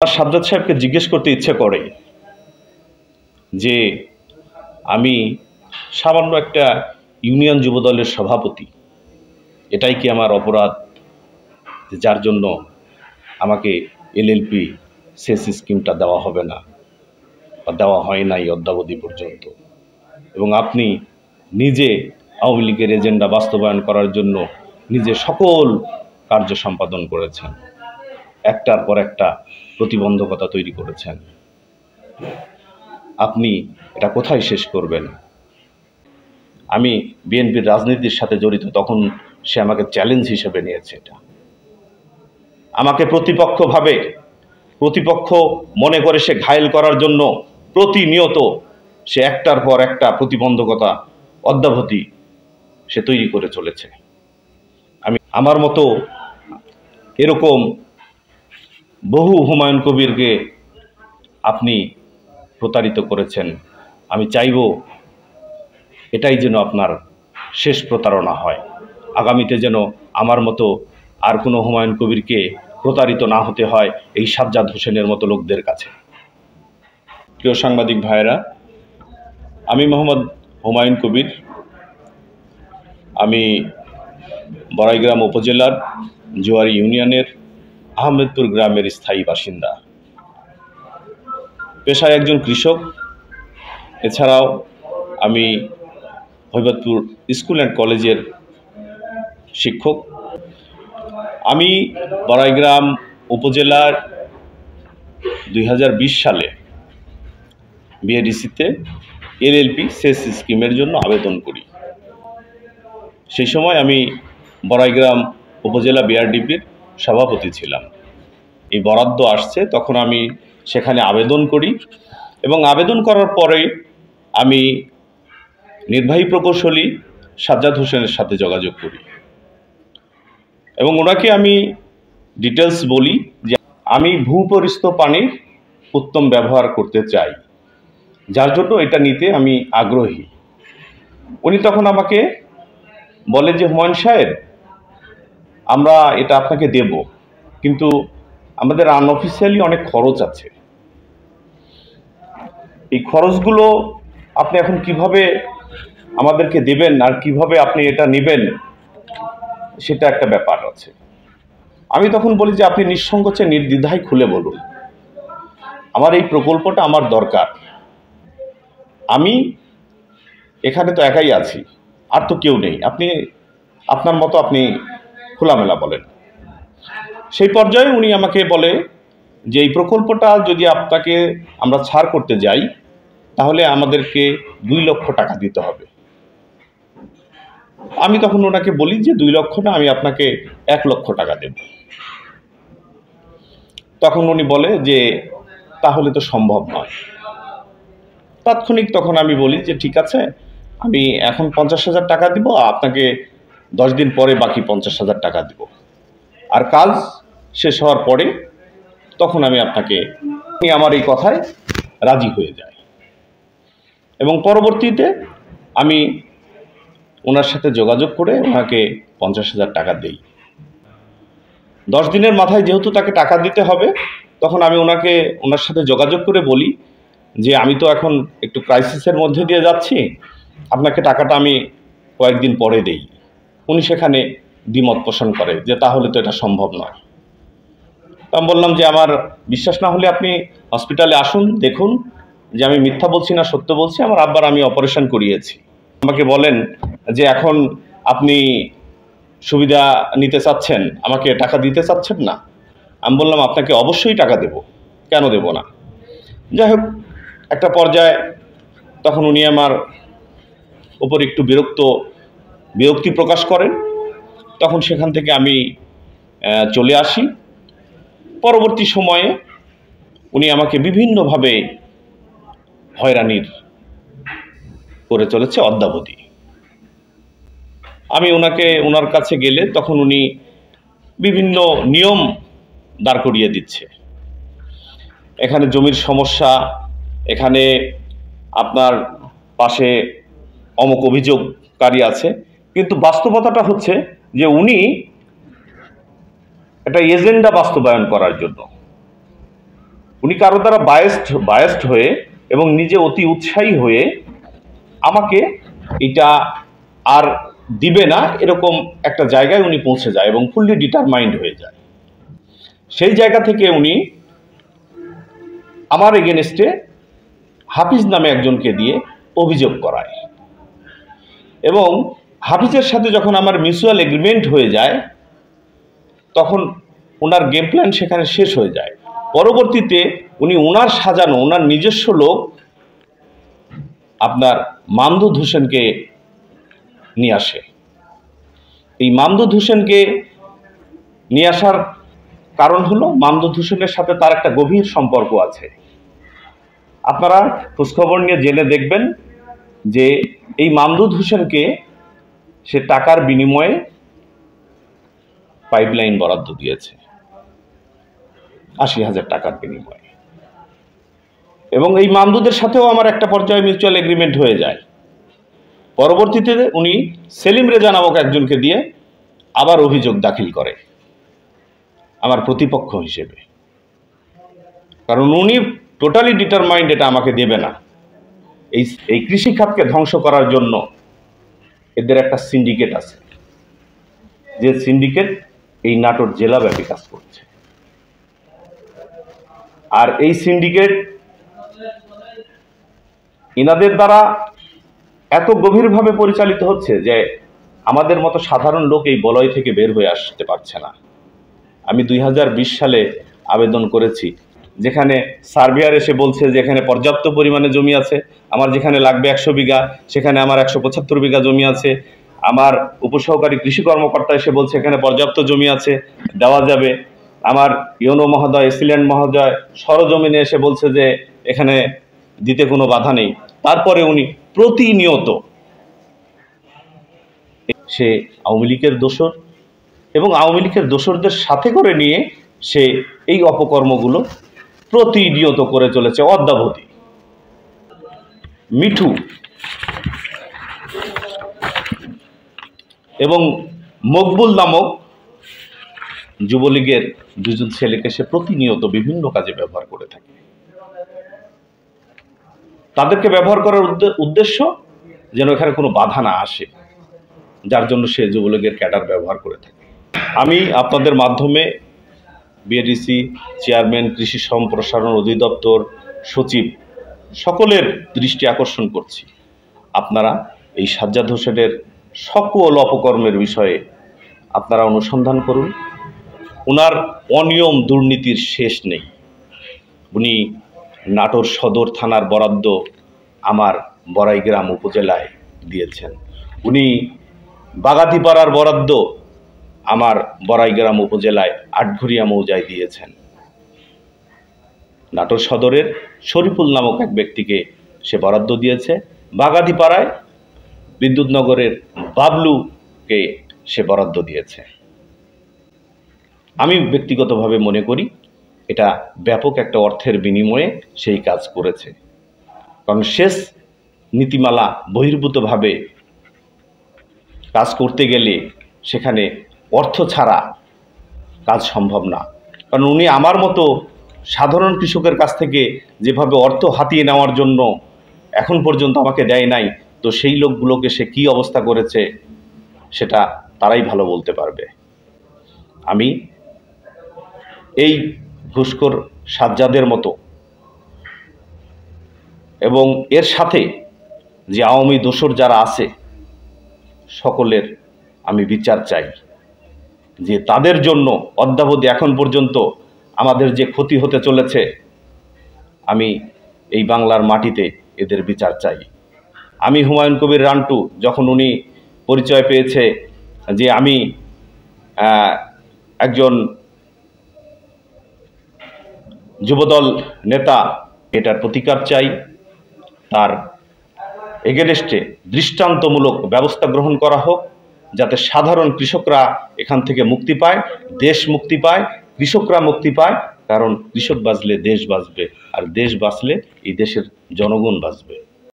সাজ্জাদ সাহেবকে জিজ্ঞেস করতে ইচ্ছে করে যে আমি সামান্য একটা ইউনিয়ন যুবদলের সভাপতি, এটাই কি আমার অপরাধ যার জন্য আমাকে এলএলপি সেচ স্কিমটা দেওয়া হবে না বা দেওয়া হয় নাই অদ্যাবধি পর্যন্ত, এবং আপনি নিজে আওয়ামী লীগের এজেন্ডা বাস্তবায়ন করার জন্য নিজে সকল কার্য সম্পাদন করেছেন, একটার পর একটা প্রতিবন্ধকতা তৈরি করেছেন, আপনি এটা কোথায় শেষ করবেন? আমি বিএনপির রাজনীতির সাথে জড়িত, তখন সে আমাকে চ্যালেঞ্জ হিসেবে নিয়েছে। এটা আমাকে প্রতিপক্ষ মনে করে সে ঘায়েল করার জন্য প্রতিনিয়ত সে একটার পর একটা প্রতিবন্ধকতা অদ্যাবধি সে তৈরি করে চলেছে। আমার মতো এরকম বহু হুমায়ুন কবিরকে আপনি প্রতারিত করেছেন। আমি চাইব এটাই যেন আপনার শেষ প্রতারণা হয়, আগামীতে যেন আমার মতো আর কোনো হুমায়ুন কবিরকে প্রতারিত না হতে হয় এই সাজ্জাদ হোসেনের মতো লোকদের কাছে। প্রিয় সাংবাদিক ভাইয়েরা, আমি মোহাম্মদ হুমায়ুন কবির, আমি বড়াইগ্রাম উপজেলার জোয়ারি ইউনিয়নের আহমেদপুর গ্রামের স্থায়ী বাসিন্দা, পেশায় একজন কৃষক। এছাড়াও আমি হৈবতপুর স্কুল অ্যান্ড কলেজের শিক্ষক। আমি বড়াইগ্রাম উপজেলার 2020 সালে বিএডিসিতে এলএলপি সেচ স্কিমের জন্য আবেদন করি। সেই সময় আমি বড়াইগ্রাম উপজেলা বিআরডিপির সভাপতি ছিলাম। এই বরাদ্দ আসছে, তখন আমি সেখানে আবেদন করি, এবং আবেদন করার পরে আমি নির্বাহী প্রকৌশলী সাজ্জাদ হোসেনের সাথে যোগাযোগ করি এবং ওনাকে আমি ডিটেলস বলি যে আমি ভূপরিস্থ পানির উত্তম ব্যবহার করতে চাই, যার জন্য এটা নিতে আমি আগ্রহী। উনি তখন আমাকে বলে যে হুমায়ুন সাহেব, আমরা এটা আপনাকে দেব, কিন্তু আমাদের আনঅফিসিয়ালি অনেক খরচ আছে। এই খরচগুলো আপনি এখন কিভাবে আমাদেরকে দেবেন আর কিভাবে আপনি এটা নেবেন, সেটা একটা ব্যাপার আছে। আমি তখন বলি যে আপনি নিঃসংকোচে নির্দ্বিধায় খুলে বলুন, আমার এই প্রকল্পটা আমার দরকার, আমি এখানে তো একাই আছি, আর তো কেউ নেই, আপনি আপনার মতো আপনি খোলামেলা বলেন। সেই পর্যায়ে উনি আমাকে বলে যে এই প্রকল্পটা যদি আপনাকে আমরা ছাড় করতে যাই তাহলে আমাদেরকে 2 লক্ষ টাকা দিতে হবে। আমি তখন ওনাকে বলি যে 2 লক্ষ না, আমি আপনাকে 1 লক্ষ টাকা দেব। তখন উনি বলে যে তাহলে তো সম্ভব নয়। তাৎক্ষণিক তখন আমি বলি যে ঠিক আছে, আমি এখন 50,000 টাকা দিব, আপনাকে 10 দিন পরে বাকি 50,000 টাকা দিব, আর কাজ শেষ হওয়ার পরে তখন আমি আপনাকে, আমার এই কথায় রাজি হয়ে যায় এবং পরবর্তীতে আমি ওনার সাথে যোগাযোগ করে ওনাকে 50,000 টাকা দেই। 10 দিনের মাথায় যেহেতু তাকে টাকা দিতে হবে, তখন আমি ওনার সাথে যোগাযোগ করে বলি যে আমি তো এখন একটু ক্রাইসিসের মধ্যে দিয়ে যাচ্ছি, আপনাকে টাকাটা আমি কয়েকদিন পরে দেই। উনি সেখানে দ্বিমত পোষণ করে যে তাহলে তো এটা সম্ভব নয়। আমি বললাম যে আমার বিশ্বাস না হলে আপনি হসপিটালে আসুন, দেখুন যে আমি মিথ্যা বলছি না সত্য বলছি, আমার আব্বার আমি অপারেশন করিয়েছি। আমাকে বলেন যে এখন আপনি সুবিধা নিতে চাচ্ছেন, আমাকে টাকা দিতে চাচ্ছেন না। আমি বললাম আপনাকে অবশ্যই টাকা দেব, কেন দেব না। যাই হোক, একটা পর্যায়ে তখন উনি আমার উপর একটু বিরক্তি প্রকাশ করেন, তখন সেখান থেকে আমি চলে আসি। পরবর্তী সময়ে উনি আমাকে বিভিন্নভাবে হয়রানির করে চলেছে অদ্যাবধি। আমি ওনার কাছে গেলে তখন উনি বিভিন্ন নিয়ম দাঁড় করিয়ে দিচ্ছে, এখানে জমির সমস্যা, এখানে আপনার পাশে অমুক অভিযোগকারী আছে, কিন্তু বাস্তবতাটা হচ্ছে যে উনি একটা এজেন্ডা বাস্তবায়ন করার জন্য উনি কারো দ্বারা বায়াসড হয়ে এবং নিজে অতি উৎসাহী হয়ে আমাকে এটা আর দিবে না এরকম একটা জায়গায় উনি পৌঁছে যায় এবং ফুললি ডিটারমাইন্ড হয়ে যায়। সেই জায়গা থেকে উনি আমার এগেনস্টে হাফিজ নামে একজনকে দিয়ে অভিযোগ করায় এবং হাফিজের সাথে যখন আমার মিউচুয়াল এগ্রিমেন্ট হয়ে যায় তখন ওনার গেম প্ল্যান সেখানে শেষ হয়ে যায়। পরবর্তীতে উনি ওনার সাজানো ওনার নিজস্ব লোক আপনার মামদুদ হোসেনকে নিয়ে আসে। এই মামদুদ হোসেনকে নিয়ে আসার কারণ হলো মামদুদ হোসেনের সাথে তার একটা গভীর সম্পর্ক আছে। আপনারা খোঁজখবর নিয়ে জেনে দেখবেন যে এই মামদুদ হোসেনকে সে টাকার বিনিময়ে পাইপলাইন বরাদ্দ দিয়েছে ৮০,০০০ টাকার বিনিময়ে এবং এই মামদুদের সাথেও আমার একটা পর্যায়ে মিউচুয়াল এগ্রিমেন্ট হয়ে যায়। পরবর্তীতে উনি সেলিম রেজা নামক একজনকে দিয়ে আবার অভিযোগ দাখিল করে আমার প্রতিপক্ষ হিসেবে, কারণ উনি টোটালি ডিটারমাইন্ড এটা আমাকে দেবে না। এই কৃষি খাতকে ধ্বংস করার জন্য এদের একটা সিন্ডিকেট আছে, যে সিন্ডিকেট এই নাটোর জেলাব্যাপী কাজ করছে। আর এই সিন্ডিকেট ইনাদের দ্বারা এত গভীরভাবে পরিচালিত হচ্ছে যে আমাদের মতো সাধারণ লোক এই বলয় থেকে বের হয়ে আসতে পারছে না। আমি ২০২০ সালে আবেদন করেছি, যেখানে সার্ভেয়ার এসে বলছে যে এখানে পর্যাপ্ত পরিমাণে জমি আছে, আমার যেখানে লাগবে ১০০ বিঘা সেখানে আমার ১৭৫ বিঘা জমি আছে। আমার উপসহকারী কৃষি কর্মকর্তা এসে বলছে এখানে পর্যাপ্ত জমি আছে, দেওয়া যাবে। আমার ইউনো মহোদয়, এসিল্যান্ড মহোদয় সরজমিনে এসে বলছে যে এখানে দিতে কোনো বাধা নেই। তারপরে উনি প্রতিনিয়ত সে আওয়ামী লীগের দোসর এবং আওয়ামী লীগের দোসরদের সাথে করে নিয়ে সে এই অপকর্মগুলো প্রতিনিয়ত করে চলেছে অদ্যাবধি। মিঠু এবং মকবুল নামক যুবলীগের দুজন ছেলেকে সে প্রতিনিয়ত বিভিন্ন কাজে ব্যবহার করে থাকে। তাদেরকে ব্যবহার করার উদ্দেশ্য যেন এখানে কোনো বাধা না আসে, যার জন্য সে যুবলীগের ক্যাডার ব্যবহার করে থাকে। আমি আপনাদের মাধ্যমে বিএডিসি চেয়ারম্যান, কৃষি সম্প্রসারণ অধিদপ্তর সচিব সকলের দৃষ্টি আকর্ষণ করছি, আপনারা এই সাজ্জাদ হোসেনের সকল অপকর্মের বিষয়ে আপনারা অনুসন্ধান করুন। ওনার অনিয়ম দুর্নীতির শেষ নেই। উনি নাটোর সদর থানার বরাদ্দ আমার বড়াইগ্রাম উপজেলায় দিয়েছেন। উনি বাগাতিপাড়ার বরাদ্দ আমার বড়াইগ্রাম উপজেলায় আটঘরিয়া মৌজায় দিয়েছেন। নাটোর সদরের শরীফুল নামক এক ব্যক্তিকে সে বরাদ্দ দিয়েছে। বাগাতিপাড়ায় বিদ্যুৎনগরের বাবলুকে সে বরাদ্দ দিয়েছে। আমি ব্যক্তিগতভাবে মনে করি এটা ব্যাপক একটা অর্থের বিনিময়ে সেই কাজ করেছে, কারণ শেষ নীতিমালা বহির্ভূতভাবে কাজ করতে গেলে সেখানে অর্থ ছাড়া কাজ সম্ভব না। কারণ উনি আমার মতো সাধারণ কৃষকের কাছ থেকে যেভাবে অর্থ হাতিয়ে নেওয়ার জন্য এখন পর্যন্ত আমাকে দেয় নাই, তো সেই লোকগুলোকে সে কী অবস্থা করেছে সেটা তারাই ভালো বলতে পারবে। আমি এই ঘুষখোর সাজ্জাদের মতো এবং এর সাথে যে আওয়ামী দোসর যারা আছে সকলের আমি বিচার চাই, যে তাদের জন্য অদ্যাবধি এখন পর্যন্ত আমাদের যে ক্ষতি হতে চলেছে, আমি এই বাংলার মাটিতে এদের বিচার চাই। আমি হুমায়ুন কবির রান্টু যখন উনি পরিচয় পেয়েছে যে আমি একজন যুবদল নেতা, এটার প্রতিকার চাই। তার এগেনস্টে দৃষ্টান্তমূলক ব্যবস্থা গ্রহণ করা হোক, যাতে সাধারণ কৃষকরা এখান থেকে মুক্তি পায়, দেশ মুক্তি পায়, কৃষকরা মুক্তি পায়। কারণ কৃষক বাঁচলে দেশ বাঁচবে, আর দেশ বাঁচলে এই দেশের জনগণ বাঁচবে।